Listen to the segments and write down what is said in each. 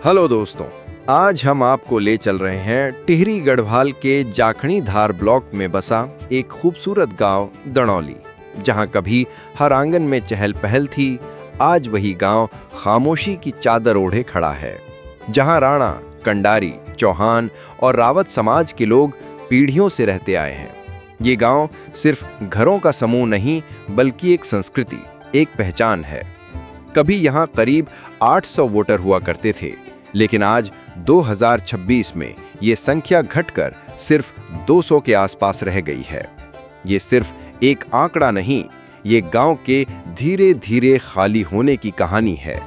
Hello दोस्तों, आज हम आपको ले चल रहे हैं टिहरी गढ़वाल के जाखणी धार ब्लॉक में बसा एक खूबसूरत गांव दनौली। जहां कभी हर आंगन में चहल पहल थी, आज वही गांव खामोशी की चादर ओढ़े खड़ा है। जहां राणा, कंडारी, चौहान और रावत समाज के लोग पीढ़ियों से रहते आए हैं। ये गांव सिर्फ घरों का समूह नहीं, बल्कि एक संस्कृति, एक पहचान है। कभी यहाँ करीब 800 वोटर हुआ करते थे, लेकिन आज 2026 में ये संख्या घटकर सिर्फ 200 के आसपास रह गई है। ये सिर्फ एक आंकड़ा नहीं, ये गांव के धीरे धीरे खाली होने की कहानी है।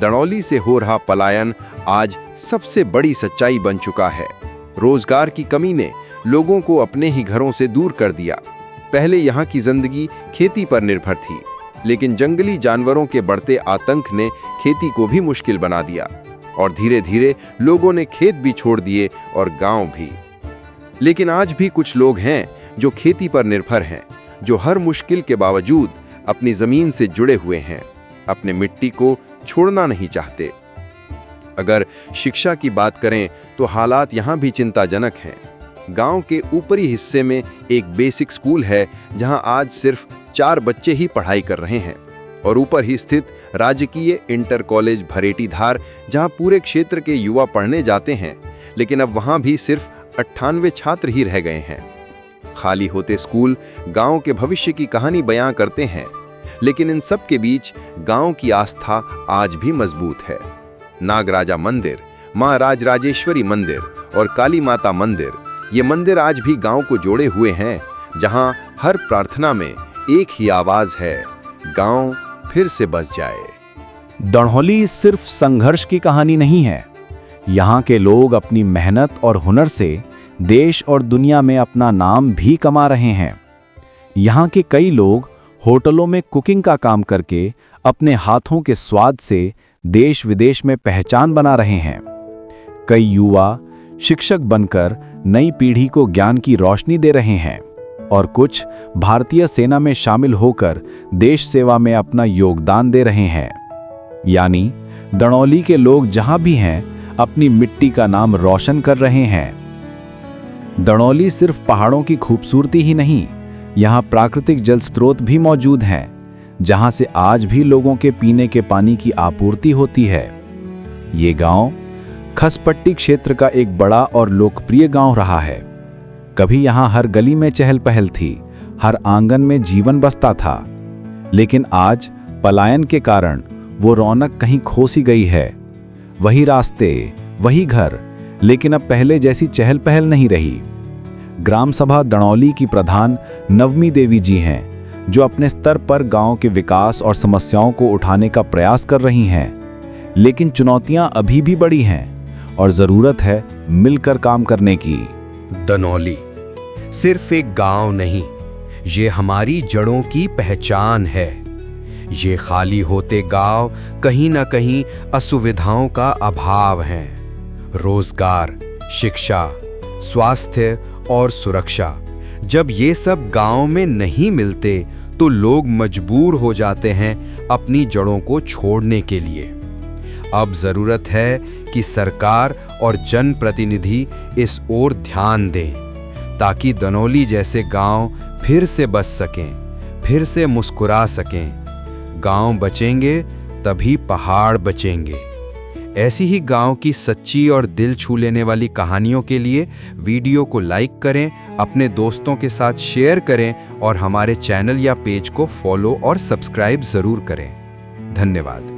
दनौली से हो रहा पलायन आज सबसे बड़ी सच्चाई बन चुका है। रोजगार की कमी ने लोगों को अपने ही घरों से दूर कर दिया। पहले यहाँ की जिंदगी खेती पर निर्भर थी, लेकिन जंगली जानवरों के बढ़ते आतंक ने खेती को भी मुश्किल बना दिया और धीरे धीरे लोगों ने खेत भी छोड़ दिए और गांव भी। लेकिन आज भी कुछ लोग हैं जो खेती पर निर्भर हैं, जो हर मुश्किल के बावजूद अपनी जमीन से जुड़े हुए हैं, अपने मिट्टी को छोड़ना नहीं चाहते। अगर शिक्षा की बात करें तो हालात यहाँ भी चिंताजनक हैं। गांव के ऊपरी हिस्से में एक बेसिक स्कूल है, जहां आज सिर्फ 4 बच्चे ही पढ़ाई कर रहे हैं, और ऊपर ही स्थित राजकीय इंटर कॉलेज भरेटी धार, जहां पूरे क्षेत्र के युवा पढ़ने जाते हैं, लेकिन अब वहां भी सिर्फ 98 छात्र ही रह गए हैं। खाली होते स्कूल गांव के भविष्य की कहानी बयां करते हैं, लेकिन इन सब के बीच गांव की आस्था आज भी मजबूत है। नागराजा मंदिर, मां राजराजेश्वरी मंदिर और काली माता मंदिर, ये मंदिर आज भी गांव को जोड़े हुए हैं, जहां हर प्रार्थना में एक ही आवाज है, गांव फिर से बस जाए। दनौली सिर्फ संघर्ष की कहानी नहीं है। यहाँ के लोग अपनी मेहनत और हुनर से देश और दुनिया में अपना नाम भी कमा रहे हैं। यहाँ के कई लोग होटलों में कुकिंग का काम करके अपने हाथों के स्वाद से देश विदेश में पहचान बना रहे हैं। कई युवा शिक्षक बनकर नई पीढ़ी को ज्ञान की रोशनी दे रहे हैं, और कुछ भारतीय सेना में शामिल होकर देश सेवा में अपना योगदान दे रहे हैं। यानी दनौली के लोग जहां भी हैं, अपनी मिट्टी का नाम रोशन कर रहे हैं। दनौली सिर्फ पहाड़ों की खूबसूरती ही नहीं, यहाँ प्राकृतिक जल स्रोत भी मौजूद हैं, जहां से आज भी लोगों के पीने के पानी की आपूर्ति होती है। ये गांव खसपट्टी क्षेत्र का एक बड़ा और लोकप्रिय गांव रहा है। कभी यहाँ हर गली में चहल पहल थी, हर आंगन में जीवन बसता था, लेकिन आज पलायन के कारण वो रौनक कहीं खो सी गई है। वही रास्ते, वही घर, लेकिन अब पहले जैसी चहल पहल नहीं रही। ग्राम सभा दनौली की प्रधान नवमी देवी जी हैं, जो अपने स्तर पर गांव के विकास और समस्याओं को उठाने का प्रयास कर रही हैं। लेकिन चुनौतियां अभी भी बड़ी हैं और जरूरत है मिलकर काम करने की। दनौली सिर्फ एक गांव नहीं, ये हमारी जड़ों की पहचान है। ये खाली होते गांव कहीं ना कहीं असुविधाओं का अभाव है। रोजगार, शिक्षा, स्वास्थ्य और सुरक्षा, जब ये सब गांव में नहीं मिलते तो लोग मजबूर हो जाते हैं अपनी जड़ों को छोड़ने के लिए। अब जरूरत है कि सरकार और जनप्रतिनिधि इस ओर ध्यान दें, ताकि दनौली जैसे गांव फिर से बस सकें, फिर से मुस्कुरा सकें। गांव बचेंगे तभी पहाड़ बचेंगे। ऐसी ही गांव की सच्ची और दिल छू लेने वाली कहानियों के लिए वीडियो को लाइक करें, अपने दोस्तों के साथ शेयर करें और हमारे चैनल या पेज को फॉलो और सब्सक्राइब जरूर करें। धन्यवाद।